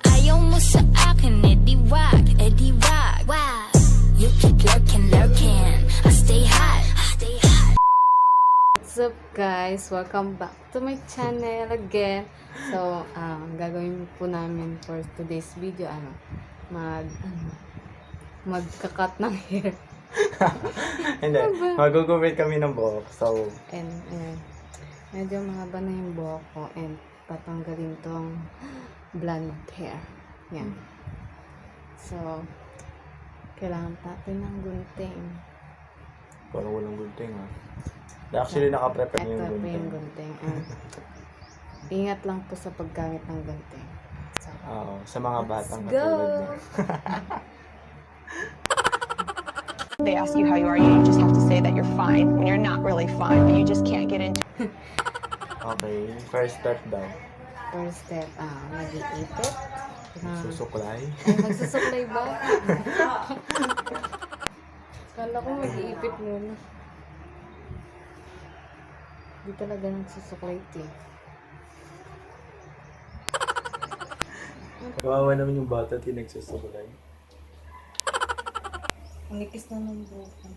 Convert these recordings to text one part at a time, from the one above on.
Ayaw mo sa akin, edi wag. Wow. You keep lurking. I stay hot. What's up guys? Welcome back to my channel again. So, gagawin po namin for today's video, magka-cut ng hair. Hindi, magugupit kami ng buhok. So, And, medyo mahaba na yung buhok ko and patanggalin tong blonde hair. Yan. So, kailangan natin ng gunting. parang walang gunting ha. Actually, naka-prepare Ito yung po gunting. yung gunting. Ingat lang po sa paggamit ng gunting. So, Oo, sa mga batang let's go! katulad niya. They ask you how you are, you just have to say that you're fine when you're not really fine, but you just can't get into Okay, first step daw. First step, mag-iipit. Susuklay. Ay, magsusuklay ba? Kala ko mag-iipit muna. Di talaga nagsusuklay ito eh. Kawawa naman yung bata at yung nagsusuklay. Manipis na ng buhok ko.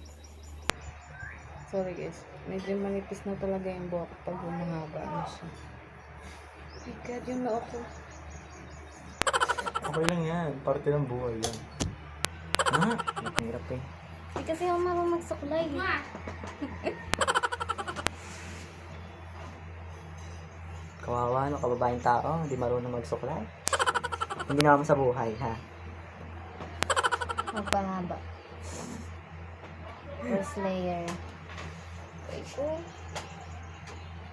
Sorry guys. Medyo manipis na talaga yung buhok pag humahaba na siya. Oh my God, yung noo ko. Okay lang yan. Parte ng buhay yan. Ha? Hirap eh. Hindi kasi ako marunong magsuklay. Kawawa, no, kababaeng tao, hindi marunong magsuklay. Hindi naman sa buhay, ha? Magpahaba. First layer. Ay ko.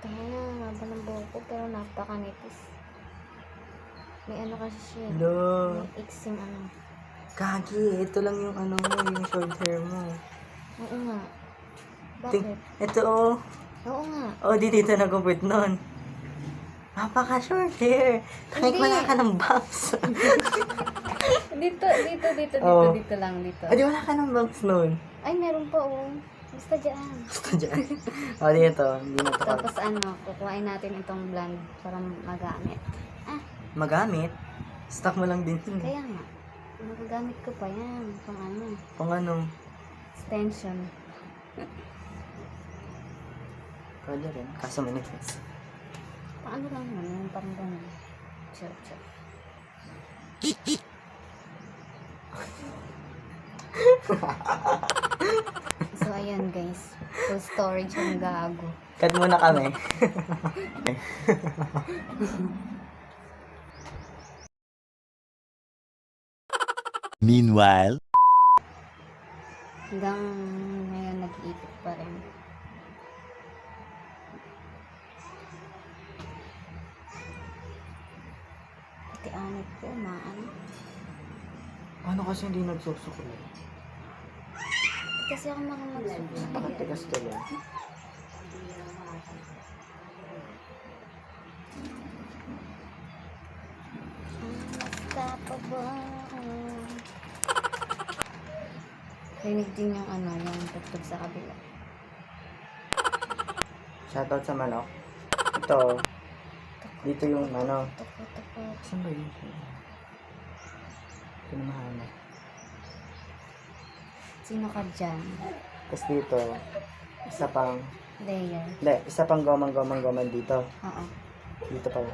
Tama na, haba ng buhok ko pero napakanipis. May ano kasi siya. Hello. May iksing ano. Kagi, ito lang yung ano mo, yung short hair mo. Oo nga. Ting, Bakit? ito oh. Oo nga. Oh, di dito nagupit nun. Mapaka short hair. Kahit Hindi. wala ka ng bangs. Dito Oo. lang, dito. O, di wala ka ng bangs nun. Ay, meron pa oh. Basta dyan. Basta dyan. O, dito. Hindi na to Tapos kukuhain natin itong blend para magamit. magamit. Stock mo lang din yun. Kaya nga. Magagamit ko pa yan. Pang ano. Kung ano. Extension. Pwede rin. Kaso manifest. Pang ano lang naman. Yung parang ganun. Chill. So, ayan guys. Full storage ang gago. Cut muna kami. Meanwhile, Hanggang ngayon nag-iipit pa rin. Pati anit ko, maano. Ano kasi hindi nagsusuklay? Kasi ako makamagsusunod. Napakatigas tuloy. Basta pa ba? Rinig din yung yung tugtog sa kabila. Shoutout sa manok. Ito. Dito yung ano. Tuko. Saan ba yun? Ito na mahanap. Sino ka dyan? Tapos dito, isa pang, Layer. hindi, isa pang gomang dito. Oo. Dito pala.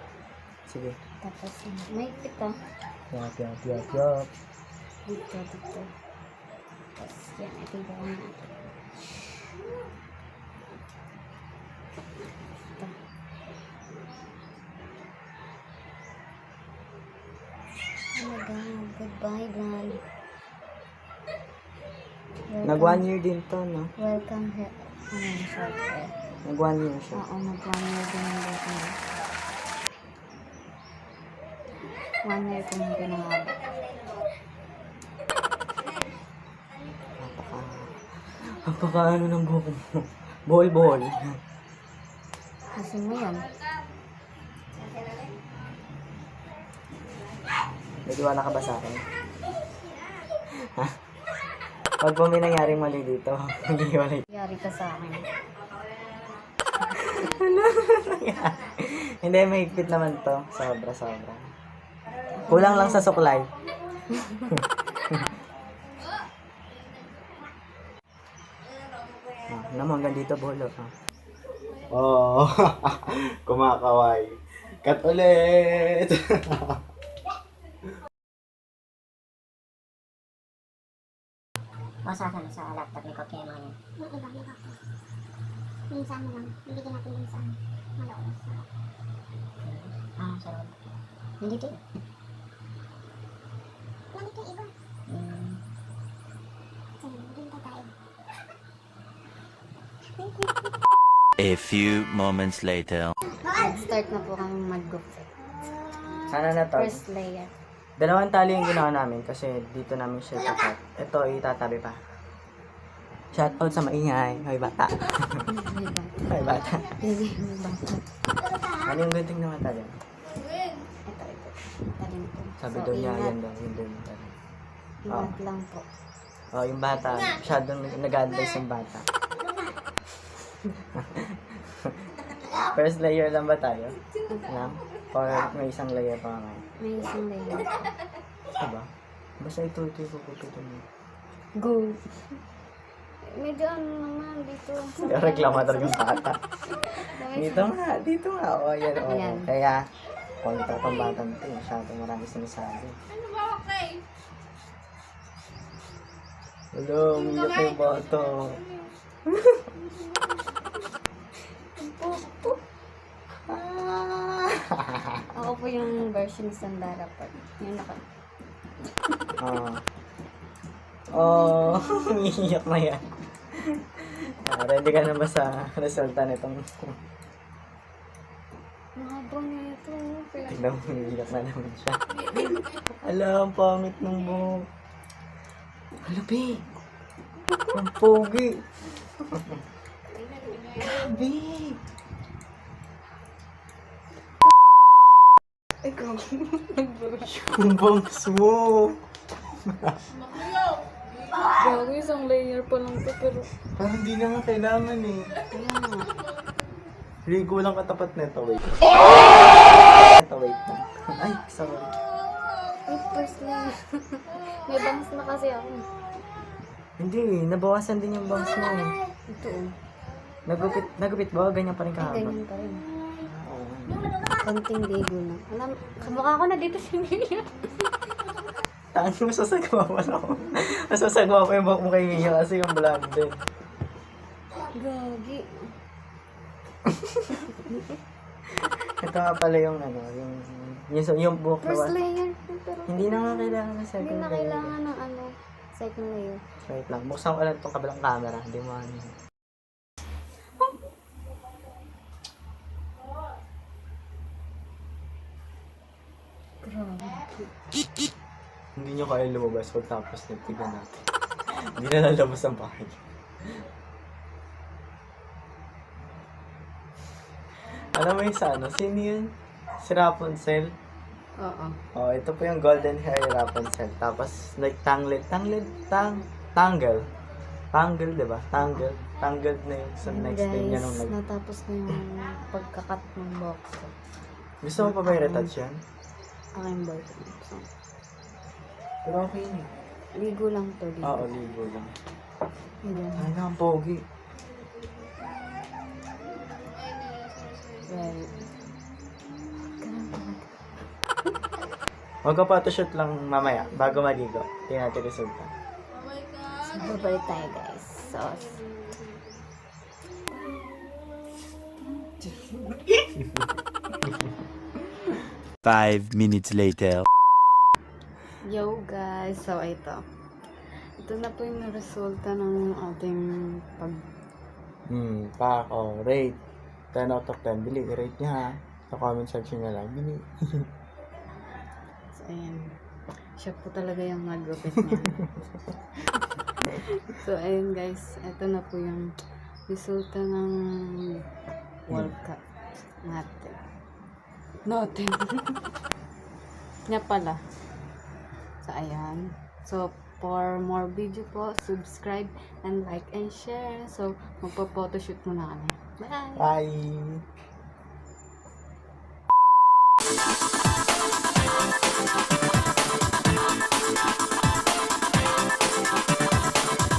Sige. Tapos, may pita. Yup. Dito. Tapos, yan. Ito yung bukan natin. Ito. Oh my God. Goodbye, blonde. Nag 1 year din to, no? Welcome here. Short hair. Nag 1 year siya. Oo, nag-1 year din yung buhok niya. 1 year kung pinahaba. Napaka ano ng buhok mo. Bohol. Kasi mo yan. May tiwala ka ba sa akin? Ha? Pag po may nangyaring mali dito, hindi wala. Yari ka sa akin. Hindi Hindi, mahigpit naman to. Sobra. Kulang lang sa suklay. Naman hanggang dito, bolo. Oh, kumakaway. Cut ulit! Masasan sa laptop ni Koki yung mga yan. Yung iba, may bakit. Minsan mo lang, ibigin natin dun sa malaos. Ah, sa loob. Nandito eh. Nandito yung iba. Sige, dun pa tayo. A few moments later. Nag-start na po kami mag-gupit. Sana na to. First layer. Dalawang tali yung ginawa namin kasi dito namin siya tapat. Ito, itatabi pa. Shoutout sa maingay. Hoy, bata. May bata. Hoy, bata. May bata. Ano yung gunting naman tali? Ito. Talim po. Sabi So, daw niya, ingat. yan daw. Yun daw yung tali. Ingat lang po. Oh, yung bata. Masyadong nag-advise yung bata. First layer lang ba tayo? Lang? Or may isang layer pa nga? May isang layer. Diba? Basta ito yung kukupitin mo. Go! Medyo ano naman dito. Kaya reklama talaga yung bata. Dito. Dito nga. O, yan. O. Ayan. Kaya, kontra pang batang ito. Masyadong marami sinasabi. Hello, umiyak yung bata. Ako po yung version ni Sandara part. Yung naka... Oh, umiiyak na yan. Ready ka na ba sa resulta nitong... Mahabang na ito. Tignan mo, umiiyak na naman siya. Alam, pangit ng buhok. Halabi! Ang pogi! Halabi! Ikaw. Yung bangs mo! Gago, isang layer pa lang to pero... Parang di na nga kailangan eh. Kaya nga. Rigo lang katapat nito, wait. Ito, wait lang. Ay, sorry. Wait, first layer. May bangs na kasi ako. Hindi, nabawasan din yung bangs mo. Ito oh. Nagupit ba? Ganyan pa rin Ay, kahaba. ganyan pa rin. Oo. Konting ligo na. Alam, kamukha ko na dito si Mia. Taan mo, masasagwa pa ako. Masasagwa pa yung buhok mo kay Mia kasi yung blonde. Gagi. Ito nga pala yung ano, yung buhok na First layer. Pero Hindi na nga kailangan ng second hindi na layer. kailangan ng ano, second layer. Wait lang, buksan ko lang itong kabilang camera. Hindi mo ano. Grabe. Hindi nyo kaya lumabas pagtapos na tignan natin. Hindi na lalabas ang bahay. Alam mo yung sa ano? Sino yun? Si Rapunzel? Oo. Oh, ito po yung golden hair ni Rapunzel. Tapos, like, tangle, diba? Tangled na yung sa Ayun, next day niya guys, nung nag... natapos na yung pagkakat ng box ko. Gusto mo pa ba i-retouch yan? Aking boyfriend. So, Pero okay na. ligo lang to. Ligo. Oo, ligo lang. Ayan. Ay na, ang pogi. Well, Magpa-photoshoot lang mamaya, bago maligo. Tingnan natin resulta. so, babalik tayo guys. So, 5 minutes later. yo guys. So, ito. Ito na po yung resulta ng ating pag... Rate. 10 out of 10. Bili, rate niya ha. Sa comment section niya lang. Bili. So, ayan. Siya po talaga yung nag-gupit niya. So, ayun guys. Ito na po yung resulta ng World Cup natin. Niya pala. So, ayan. So, for more video po, subscribe and like and share. So, magpa-photoshoot muna kami. Bye! Bye! Bye.